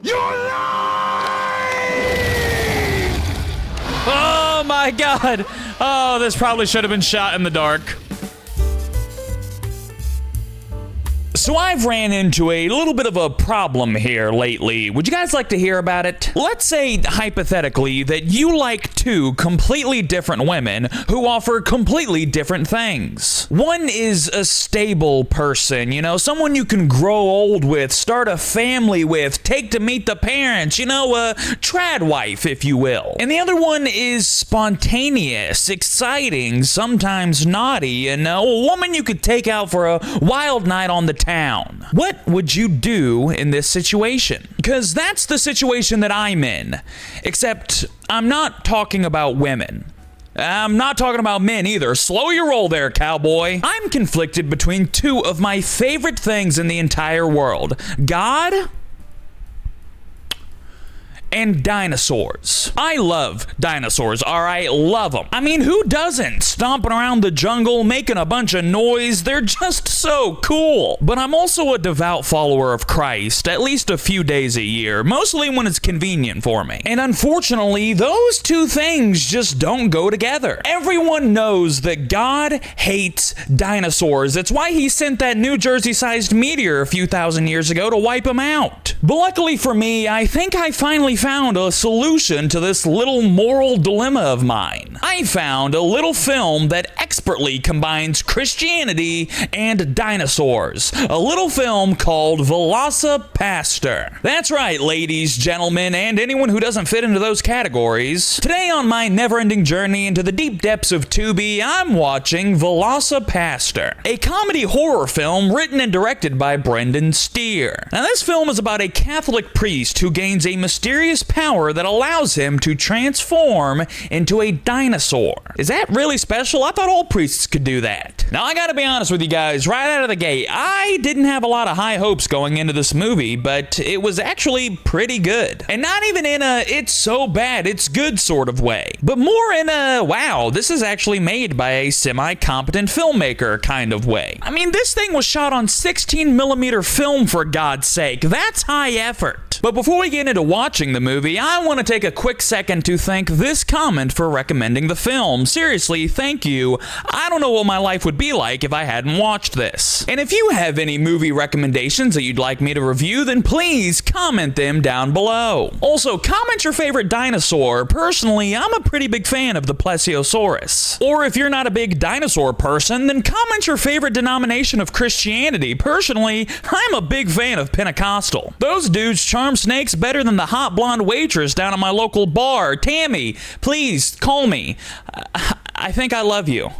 You're lying! Oh my God. Oh, this probably should have been shot in the dark. So I've ran into a little bit of a problem here lately. Would you guys like to hear about it? Let's say, hypothetically, that you like two completely different women who offer completely different things. One is a stable person, you know, someone you can grow old with, start a family with, take to meet the parents, you know, a trad wife, if you will. And the other one is spontaneous, exciting, sometimes naughty, and a woman you could take out for a wild night on the town. What would you do in this situation? Because that's the situation that I'm in. Except, I'm not talking about women. I'm not talking about men either. Slow your roll there, cowboy. I'm conflicted between two of my favorite things in the entire world. God and dinosaurs. I love dinosaurs, alright? Love them. I mean, who doesn't? Stomping around the jungle, making a bunch of noise. They're just so cool. But I'm also a devout follower of Christ, at least a few days a year, mostly when it's convenient for me. And unfortunately, those two things just don't go together. Everyone knows that God hates dinosaurs. That's why he sent that New Jersey-sized meteor a few thousand years ago to wipe them out. But luckily for me, I think I finally found a solution to this little moral dilemma of mine. I found a little film that expertly combines Christianity and dinosaurs. A little film called VelociPastor. That's right, ladies, gentlemen, and anyone who doesn't fit into those categories. Today on my never-ending journey into the deep depths of Tubi, I'm watching VelociPastor, a comedy horror film written and directed by Brendan Steere. Now, this film is about a Catholic priest who gains a mysterious power that allows him to transform into a dinosaur. Is that really special? I thought all priests could do that. Now, I gotta be honest with you guys, right out of the gate, I didn't have a lot of high hopes going into this movie, but it was actually pretty good. And not even in a, it's so bad, it's good sort of way, but more in a, wow, this is actually made by a semi-competent filmmaker kind of way. I mean, this thing was shot on 16mm film, for God's sake. That's high effort. But before we get into watching the movie, I want to take a quick second to thank this comment for recommending the film. Seriously, thank you. I don't know what my life would be like if I hadn't watched this. And if you have any movie recommendations that you'd like me to review, then please comment them down below. Also, comment your favorite dinosaur. Personally, I'm a pretty big fan of the Plesiosaurus. Or if you're not a big dinosaur person, then comment your favorite denomination of Christianity. Personally, I'm a big fan of Pentecostal. Those dudes charm snakes better than the hot blonde waitress down at my local bar. Tammy, please call me. I think I love you.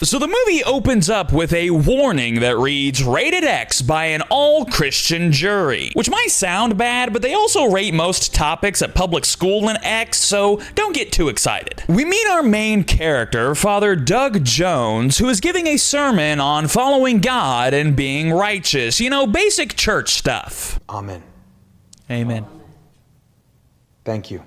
So the movie opens up with a warning that reads, Rated X by an all-Christian jury. Which might sound bad, but they also rate most topics at public school in X, so don't get too excited. We meet our main character, Father Doug Jones, who is giving a sermon on following God and being righteous. You know, basic church stuff. Amen. Amen. Thank you.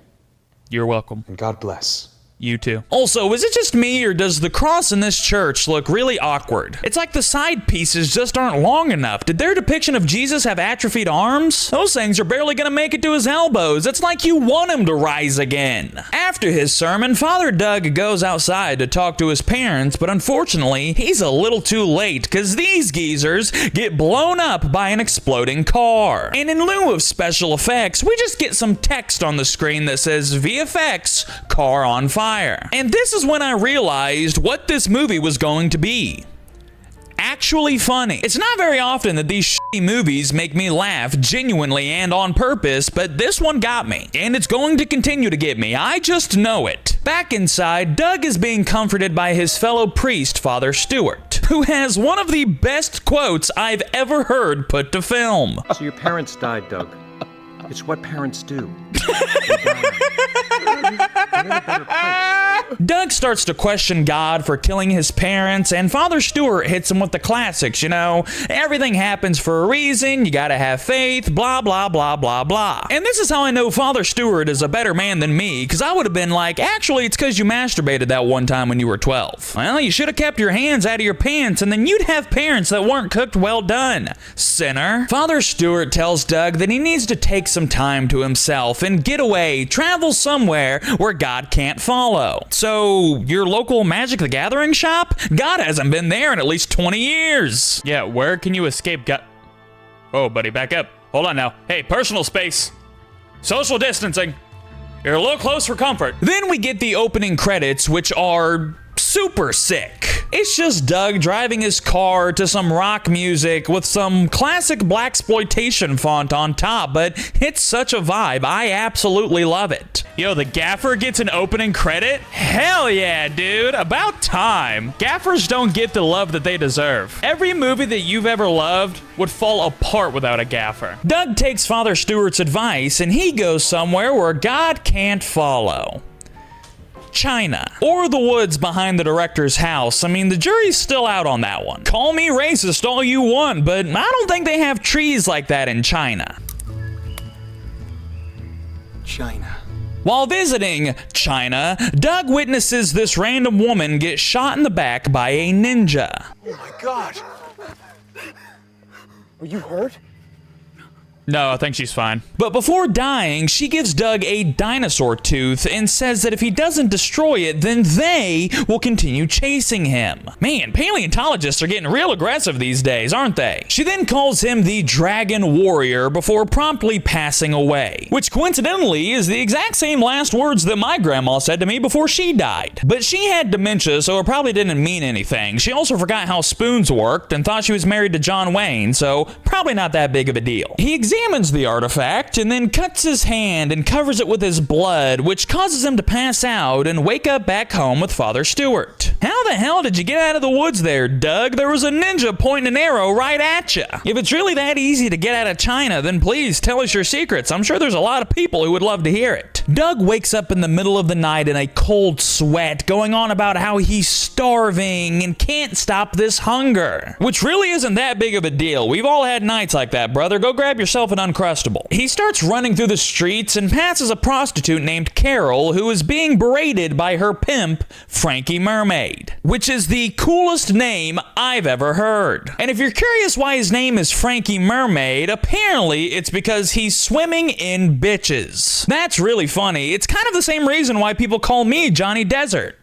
You're welcome. And God bless. You too. Also, is it just me, or does the cross in this church look really awkward? It's like the side pieces just aren't long enough. Did their depiction of Jesus have atrophied arms? Those things are barely gonna make it to his elbows. It's like you want him to rise again. After his sermon, Father Doug goes outside to talk to his parents, but unfortunately, he's a little too late, because these geezers get blown up by an exploding car. And in lieu of special effects, we just get some text on the screen that says, VFX, car on fire. And this is when I realized what this movie was going to be. Actually funny. It's not very often that these shitty movies make me laugh genuinely and on purpose, but this one got me. And it's going to continue to get me. I just know it. Back inside, Doug is being comforted by his fellow priest, Father Stewart, who has one of the best quotes I've ever heard put to film. So your parents died, Doug. It's what parents do. in a better place. Doug starts to question God for killing his parents, and Father Stewart hits him with the classics, everything happens for a reason, you gotta have faith, blah, blah, blah, blah, blah. And this is how I know Father Stewart is a better man than me, because I would have been like, actually, it's because you masturbated that one time when you were 12. Well, you should have kept your hands out of your pants, and then you'd have parents that weren't cooked well done, sinner. Father Stewart tells Doug that he needs to take some time to himself and get away, travel somewhere where God can't follow. So, your local Magic the Gathering shop? God hasn't been there in at least 20 years. Yeah, where can you escape God? Oh, buddy, back up. Hold on now. Hey, personal space. Social distancing. You're a little close for comfort. Then we get the opening credits, which are super sick. It's just Doug driving his car to some rock music with some classic blaxploitation font on top, but it's such a vibe. I absolutely love it. Yo, the gaffer gets an opening credit? Hell yeah, dude. About time. Gaffers don't get the love that they deserve. Every movie that you've ever loved would fall apart without a gaffer. Doug takes Father Stewart's advice and he goes somewhere where God can't follow. China, or the woods behind the director's house. I mean, the jury's still out on that one. Call me racist all you want, but I don't think they have trees like that in China. China. While visiting China, Doug witnesses this random woman get shot in the back by a ninja. Oh my God. Are you hurt? No, I think she's fine. But before dying, she gives Doug a dinosaur tooth and says that if he doesn't destroy it, then they will continue chasing him. Man, paleontologists are getting real aggressive these days, aren't they? She then calls him the Dragon Warrior before promptly passing away, which coincidentally is the exact same last words that my grandma said to me before she died. But she had dementia, so it probably didn't mean anything. She also forgot how spoons worked and thought she was married to John Wayne, so probably not that big of a deal. He examines the artifact and then cuts his hand and covers it with his blood, which causes him to pass out and wake up back home with Father Stewart. How the hell did you get out of the woods there, Doug? There was a ninja pointing an arrow right at you. If it's really that easy to get out of China, then please tell us your secrets. I'm sure there's a lot of people who would love to hear it. Doug wakes up in the middle of the night in a cold sweat, going on about how he's starving and can't stop this hunger, which really isn't that big of a deal. We've all had nights like that, brother. Go grab yourself an Uncrustable. He starts running through the streets and passes a prostitute named Carol who is being berated by her pimp, Frankie Mermaid, which is the coolest name I've ever heard. And if you're curious why his name is Frankie Mermaid, apparently it's because he's swimming in bitches. That's really funny. It's kind of the same reason why people call me Johnny Desert.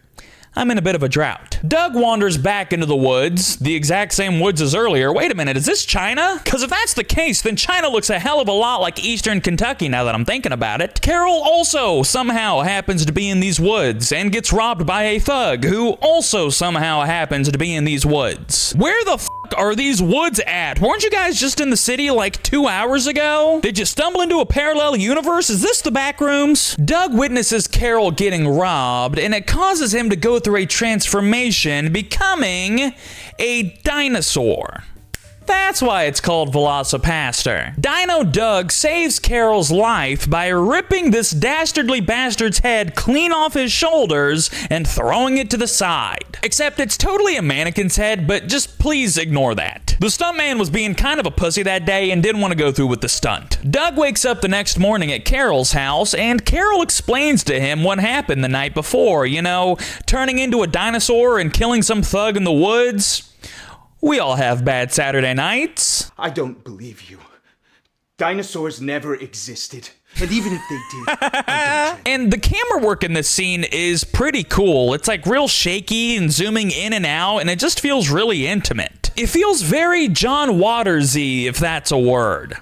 I'm in a bit of a drought. Doug wanders back into the woods, the exact same woods as earlier. Wait a minute, is this China? Because if that's the case, then China looks a hell of a lot like Eastern Kentucky now that I'm thinking about it. Carol also somehow happens to be in these woods and gets robbed by a thug who also somehow happens to be in these woods. Where the f are these woods at? Weren't you guys just in the city like 2 hours ago? Did you stumble into a parallel universe? Is this the back rooms? Doug witnesses Carol getting robbed, and it causes him to go through a transformation, becoming a dinosaur. That's why it's called VelociPastor. Dino Doug saves Carol's life by ripping this dastardly bastard's head clean off his shoulders and throwing it to the side. Except it's totally a mannequin's head, but just please ignore that. The stuntman was being kind of a pussy that day and didn't want to go through with the stunt. Doug wakes up the next morning at Carol's house, and Carol explains to him what happened the night before. Turning into a dinosaur and killing some thug in the woods. We all have bad Saturday nights. I don't believe you. Dinosaurs never existed. And even if they did, I don't. And the camera work in this scene is pretty cool. It's like real shaky and zooming in and out, and it just feels really intimate. It feels very John Waters-y, if that's a word.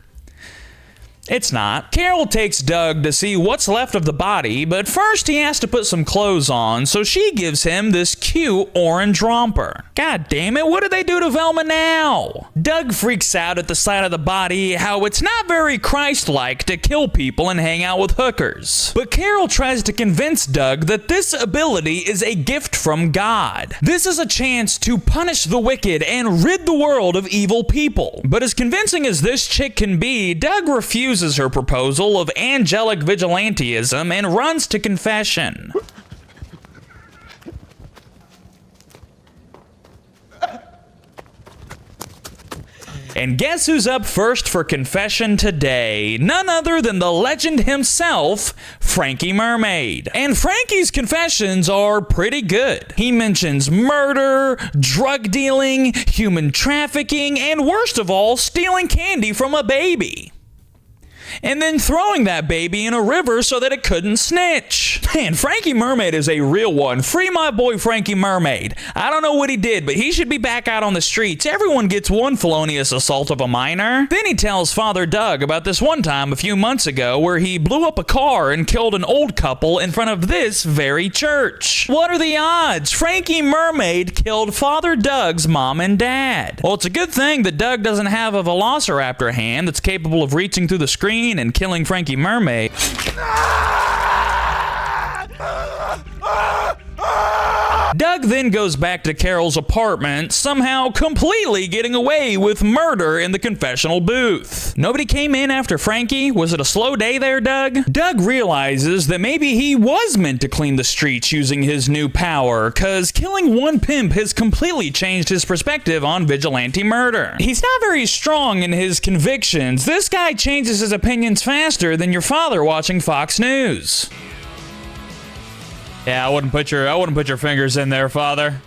It's not. Carol takes Doug to see what's left of the body, but first he has to put some clothes on, so she gives him this cute orange romper. God damn it, what did they do to Velma now? Doug freaks out at the sight of the body, how it's not very Christ-like to kill people and hang out with hookers. But Carol tries to convince Doug that this ability is a gift from God. This is a chance to punish the wicked and rid the world of evil people. But as convincing as this chick can be, Doug refuses her proposal of angelic vigilantism and runs to confession. And guess who's up first for confession today? None other than the legend himself, Frankie Mermaid. And Frankie's confessions are pretty good. He mentions murder, drug dealing, human trafficking, and worst of all, stealing candy from a baby. And then throwing that baby in a river so that it couldn't snitch. Man, Frankie Mermaid is a real one. Free my boy Frankie Mermaid. I don't know what he did, but he should be back out on the streets. Everyone gets one felonious assault of a minor. Then he tells Father Doug about this one time a few months ago where he blew up a car and killed an old couple in front of this very church. What are the odds? Frankie Mermaid killed Father Doug's mom and dad. Well, it's a good thing that Doug doesn't have a velociraptor hand that's capable of reaching through the screen and killing Frankie Mermaid. Doug then goes back to Carol's apartment, somehow completely getting away with murder in the confessional booth. Nobody came in after Frankie? Was it a slow day there, Doug? Doug realizes that maybe he was meant to clean the streets using his new power, cause killing one pimp has completely changed his perspective on vigilante murder. He's not very strong in his convictions. This guy changes his opinions faster than your father watching Fox News. Yeah, I wouldn't put your fingers in there, Father.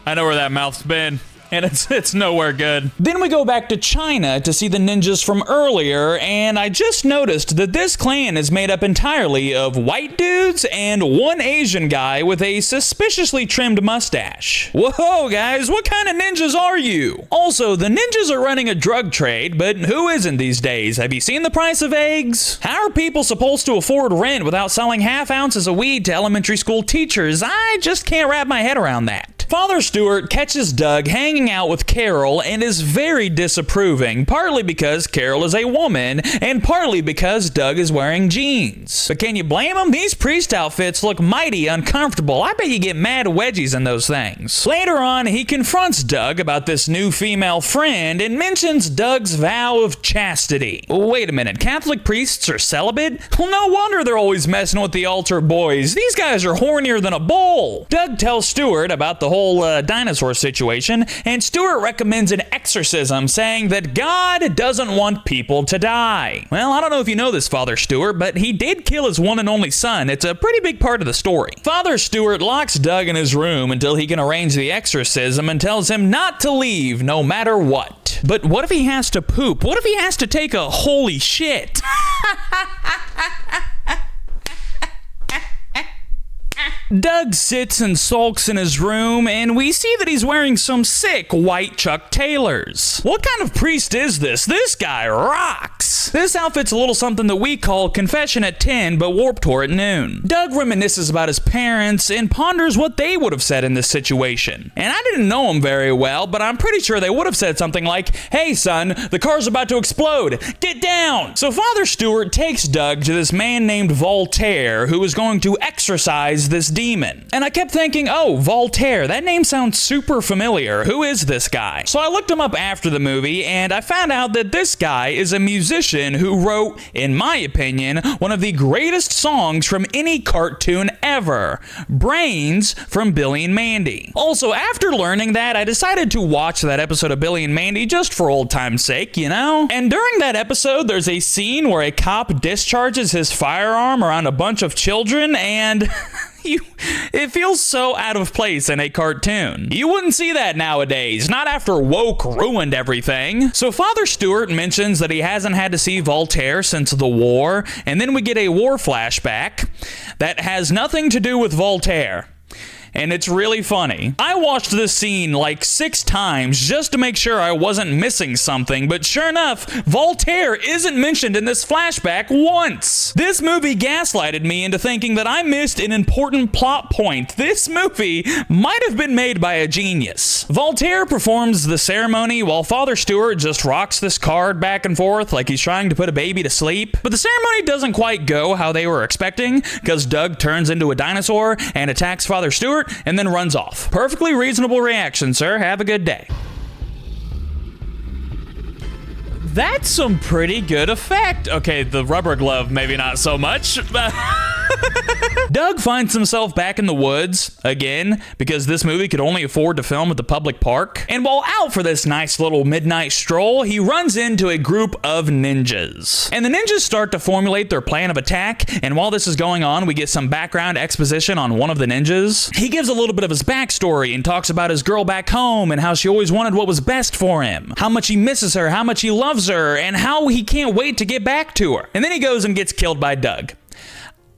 I know where that mouth's been, and it's nowhere good. Then we go back to China to see the ninjas from earlier, and I just noticed that this clan is made up entirely of white dudes and one Asian guy with a suspiciously trimmed mustache. Whoa, guys, what kind of ninjas are you? Also, the ninjas are running a drug trade, but who isn't these days? Have you seen the price of eggs? How are people supposed to afford rent without selling half ounces of weed to elementary school teachers? I just can't wrap my head around that. Father Stewart catches Doug hanging out with Carol and is very disapproving, partly because Carol is a woman and partly because Doug is wearing jeans. But can you blame him? These priest outfits look mighty uncomfortable. I bet you get mad wedgies in those things. Later on, he confronts Doug about this new female friend and mentions Doug's vow of chastity. Wait a minute, Catholic priests are celibate? Well, no wonder they're always messing with the altar boys. These guys are hornier than a bull. Doug tells Stewart about the whole dinosaur situation, and Stewart recommends an exorcism, saying that God doesn't want people to die. Well, I don't know if you know this, Father Stewart, but he did kill his one and only son. It's a pretty big part of the story. Father Stewart locks Doug in his room until he can arrange the exorcism and tells him not to leave no matter what. But what if he has to poop? What if he has to take a holy shit? Doug sits and sulks in his room, and we see that he's wearing some sick white Chuck Taylors. What kind of priest is this? This guy rocks! This outfit's a little something that we call confession at 10, but Warped Tour at noon. Doug reminisces about his parents and ponders what they would have said in this situation. And I didn't know them very well, but I'm pretty sure they would have said something like, "Hey son, the car's about to explode. Get down!" So Father Stewart takes Doug to this man named Voltaire, who is going to exorcise this demon. And I kept thinking, oh, Voltaire, that name sounds super familiar. Who is this guy? So I looked him up after the movie, and I found out that this guy is a musician who wrote, in my opinion, one of the greatest songs from any cartoon ever, Brains from Billy and Mandy. Also, after learning that, I decided to watch that episode of Billy and Mandy just for old time's sake, you know? And during that episode, there's a scene where a cop discharges his firearm around a bunch of children, and it feels so out of place in a cartoon. You wouldn't see that nowadays, not after woke ruined everything. So Father Stewart mentions that he hasn't had to see Voltaire since the war, and then we get a war flashback that has nothing to do with Voltaire. And it's really funny. I watched this scene like 6 times just to make sure I wasn't missing something, but sure enough, Voltaire isn't mentioned in this flashback once. This movie gaslighted me into thinking that I missed an important plot point. This movie might have been made by a genius. Voltaire performs the ceremony while Father Stewart just rocks this card back and forth like he's trying to put a baby to sleep. But the ceremony doesn't quite go how they were expecting, because Doug turns into a dinosaur and attacks Father Stewart, and then runs off. Perfectly reasonable reaction, sir. Have a good day. That's some pretty good effect. Okay, the rubber glove, maybe not so much. Doug finds himself back in the woods, again, because this movie could only afford to film at the public park. And while out for this nice little midnight stroll, he runs into a group of ninjas. And the ninjas start to formulate their plan of attack, and while this is going on, we get some background exposition on one of the ninjas. He gives a little bit of his backstory and talks about his girl back home and how she always wanted what was best for him, how much he misses her, how much he loves her, and how he can't wait to get back to her. And then he goes and gets killed by Doug.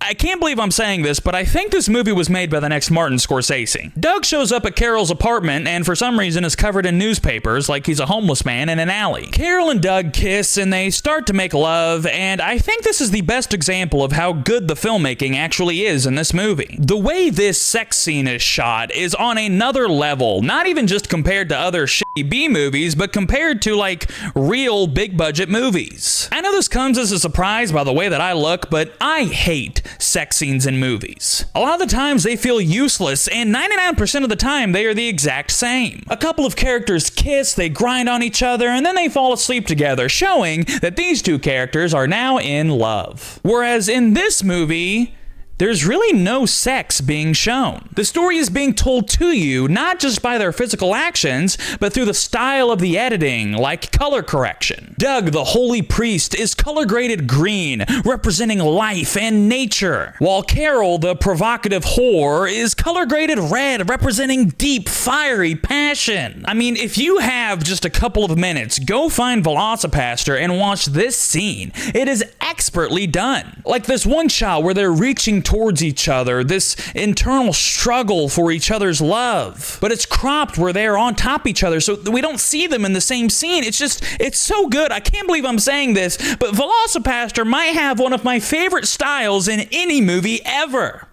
I can't believe I'm saying this, but I think this movie was made by the next Martin Scorsese. Doug shows up at Carol's apartment and for some reason is covered in newspapers like he's a homeless man in an alley. Carol and Doug kiss and they start to make love, and I think this is the best example of how good the filmmaking actually is in this movie. The way this sex scene is shot is on another level, not even just compared to other shitty B movies, but compared to like real big budget movies. I know this comes as a surprise by the way that I look, but I hate sex scenes in movies. A lot of the times they feel useless, and 99% of the time they are the exact same. A couple of characters kiss, they grind on each other, and then they fall asleep together, showing that these two characters are now in love. Whereas in this movie, there's really no sex being shown. The story is being told to you, not just by their physical actions, but through the style of the editing, like color correction. Doug, the holy priest, is color graded green, representing life and nature, while Carol, the provocative whore, is color graded red, representing deep, fiery passion. I mean, if you have just a couple of minutes, go find VelociPastor and watch this scene. It is expertly done. Like this one shot where they're reaching towards each other, this internal struggle for each other's love. But it's cropped where they're on top of each other, so we don't see them in the same scene. It's so good. I can't believe I'm saying this, but VelociPastor might have one of my favorite styles in any movie ever.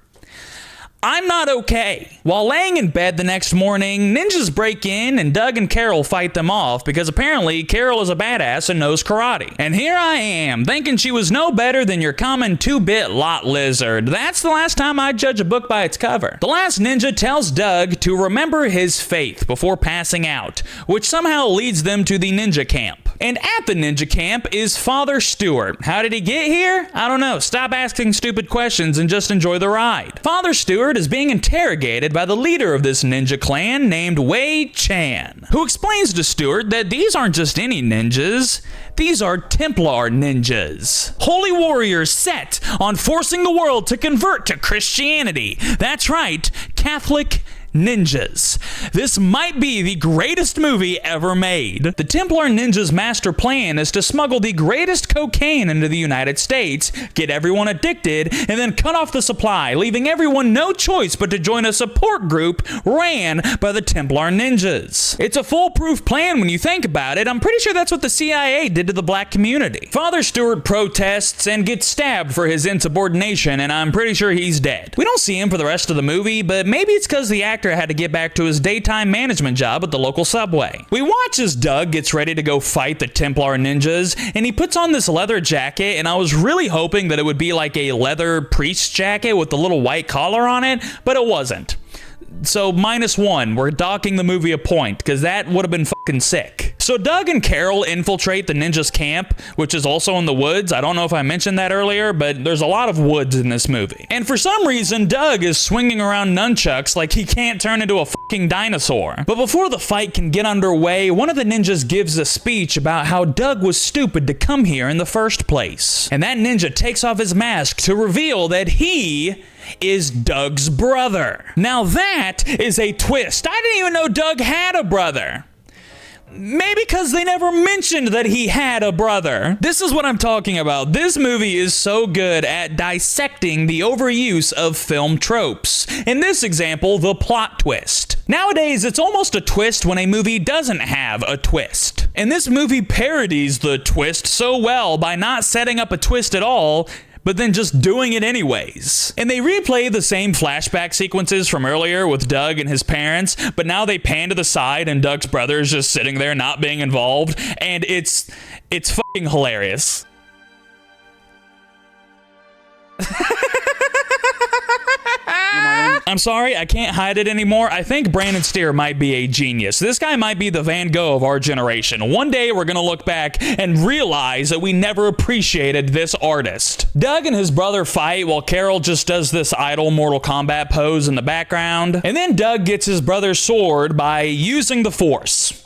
I'm not okay. While laying in bed the next morning, ninjas break in and Doug and Carol fight them off because apparently Carol is a badass and knows karate. And here I am, thinking she was no better than your common 2-bit lot lizard. That's the last time I'd judge a book by its cover. The last ninja tells Doug to remember his faith before passing out, which somehow leads them to the ninja camp. And at the ninja camp is Father Stewart. How did he get here? I don't know. Stop asking stupid questions and just enjoy the ride. Father Stewart is being interrogated by the leader of this ninja clan named Wei Chan, who explains to Stewart that these aren't just any ninjas. These are Templar ninjas. Holy warriors set on forcing the world to convert to Christianity. That's right, Catholic ninjas. This might be the greatest movie ever made. The Templar ninjas' master plan is to smuggle the greatest cocaine into the United States, get everyone addicted, and then cut off the supply, leaving everyone no choice but to join a support group ran by the Templar ninjas. It's a foolproof plan when you think about it. I'm pretty sure that's what the CIA did to the black community. Father Stewart protests and gets stabbed for his insubordination, and I'm pretty sure he's dead. We don't see him for the rest of the movie, but maybe it's because the actor had to get back to his daytime management job at the local subway. We watch as Doug gets ready to go fight the Templar ninjas, and he puts on this leather jacket, and I was really hoping that it would be like a leather priest jacket with the little white collar on it, but it wasn't. So -1, we're docking the movie a point, because that would have been fucking sick. So Doug and Carol infiltrate the ninjas' camp, which is also in the woods. I don't know if I mentioned that earlier, but there's a lot of woods in this movie. And for some reason, Doug is swinging around nunchucks like he can't turn into a fucking dinosaur. But before the fight can get underway, one of the ninjas gives a speech about how Doug was stupid to come here in the first place. And that ninja takes off his mask to reveal that he is Doug's brother. Now that is a twist. I didn't even know Doug had a brother. Maybe because they never mentioned that he had a brother. This is what I'm talking about. This movie is so good at dissecting the overuse of film tropes. In this example, the plot twist. Nowadays, it's almost a twist when a movie doesn't have a twist. And this movie parodies the twist so well by not setting up a twist at all, but then just doing it anyways. And they replay the same flashback sequences from earlier with Doug and his parents, but now they pan to the side and Doug's brother is just sitting there not being involved, and it's fucking hilarious. I'm sorry, I can't hide it anymore. I think Brendan Steere might be a genius. This guy might be the Van Gogh of our generation. One day we're gonna look back and realize that we never appreciated this artist. Doug and his brother fight while Carol just does this idle Mortal Kombat pose in the background. And then Doug gets his brother's sword by using the Force.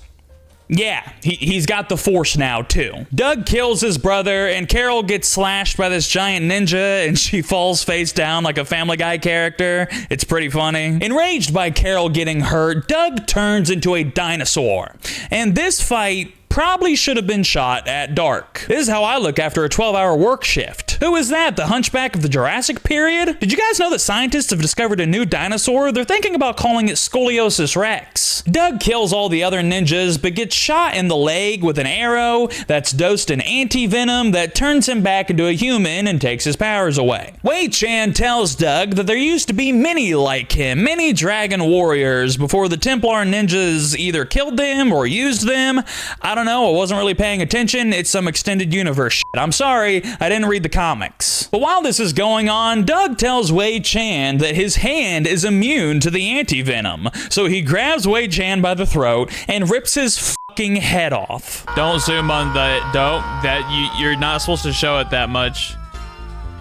Yeah, he's got the Force now, too. Doug kills his brother, and Carol gets slashed by this giant ninja, and she falls face down like a Family Guy character. It's pretty funny. Enraged by Carol getting hurt, Doug turns into a dinosaur. And this fight probably should have been shot at dark. This is how I look after a 12-hour work shift. Who is that? The Hunchback of the Jurassic period? Did you guys know that scientists have discovered a new dinosaur? They're thinking about calling it Scoliosis Rex. Doug kills all the other ninjas, but gets shot in the leg with an arrow that's dosed in anti-venom that turns him back into a human and takes his powers away. Wei Chan tells Doug that there used to be many like him, many dragon warriors, before the Templar ninjas either killed them or used them. I don't know, I wasn't really paying attention. It's some extended universe shit. I'm sorry, I didn't read the comics. But while this is going on, Doug tells Wei Chan that his hand is immune to the anti-venom. So he grabs Wei Chan by the throat and rips his fucking head off. Don't zoom on that. You're not supposed to show it that much.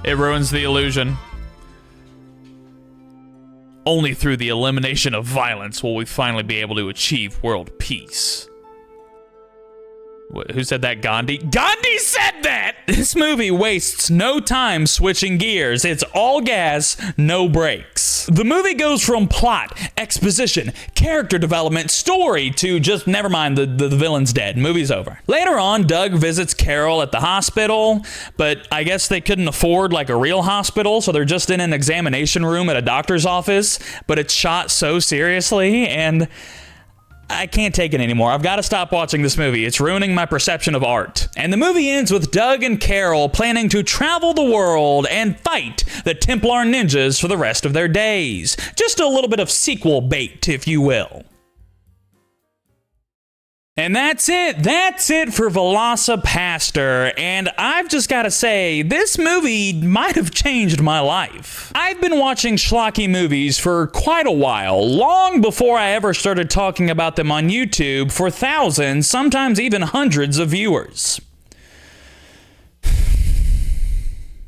It ruins the illusion. Only through the elimination of violence will we finally be able to achieve world peace. Who said that? Gandhi? Gandhi said that! This movie wastes no time switching gears. It's all gas, no brakes. The movie goes from plot, exposition, character development, story to just never mind, the villain's dead. Movie's over. Later on, Doug visits Carol at the hospital, but I guess they couldn't afford like a real hospital, so they're just in an examination room at a doctor's office, but it's shot so seriously, and I can't take it anymore. I've got to stop watching this movie. It's ruining my perception of art. And the movie ends with Doug and Carol planning to travel the world and fight the Templar ninjas for the rest of their days. Just a little bit of sequel bait, if you will. And that's it. That's it for VelociPastor. And I've just got to say, this movie might have changed my life. I've been watching schlocky movies for quite a while, long before I ever started talking about them on YouTube for thousands, sometimes even hundreds of viewers.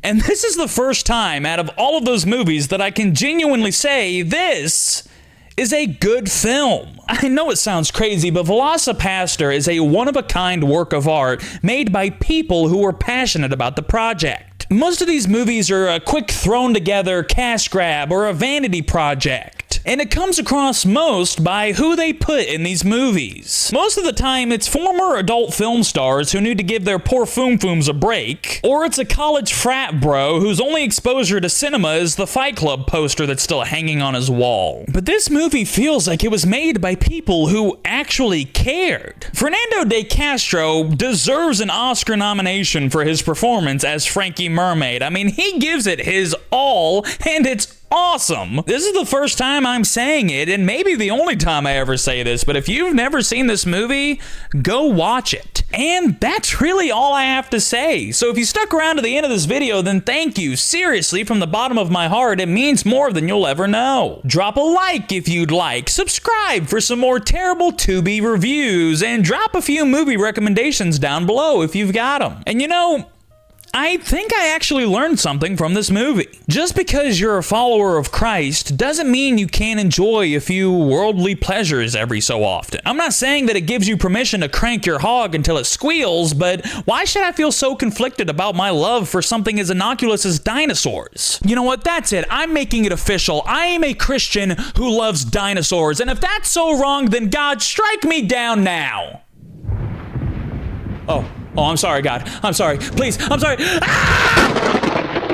And this is the first time out of all of those movies that I can genuinely say this is a good film. I know it sounds crazy, but VelociPastor is a one-of-a-kind work of art made by people who are passionate about the project. Most of these movies are a quick thrown-together cash grab or a vanity project. And it comes across most by who they put in these movies. Most of the time, it's former adult film stars who need to give their poor foom-fooms a break, or it's a college frat bro whose only exposure to cinema is the Fight Club poster that's still hanging on his wall. But this movie feels like it was made by people who actually cared. Fernando de Castro deserves an Oscar nomination for his performance as Frankie Mermaid. I mean, he gives it his all, and it's awesome. This is the first time I'm saying it, and maybe the only time I ever say this, but if you've never seen this movie, go watch it. And that's really all I have to say. So if you stuck around to the end of this video, then thank you. Seriously, from the bottom of my heart, it means more than you'll ever know. Drop a like if you'd like, subscribe for some more terrible Tubi reviews, and drop a few movie recommendations down below if you've got them. And you know, I think I actually learned something from this movie. Just because you're a follower of Christ doesn't mean you can't enjoy a few worldly pleasures every so often. I'm not saying that it gives you permission to crank your hog until it squeals, but why should I feel so conflicted about my love for something as innocuous as dinosaurs? You know what? That's it. I'm making it official. I am a Christian who loves dinosaurs, and if that's so wrong, then God, strike me down now. Oh, I'm sorry, God. I'm sorry. Please, I'm sorry. Ah!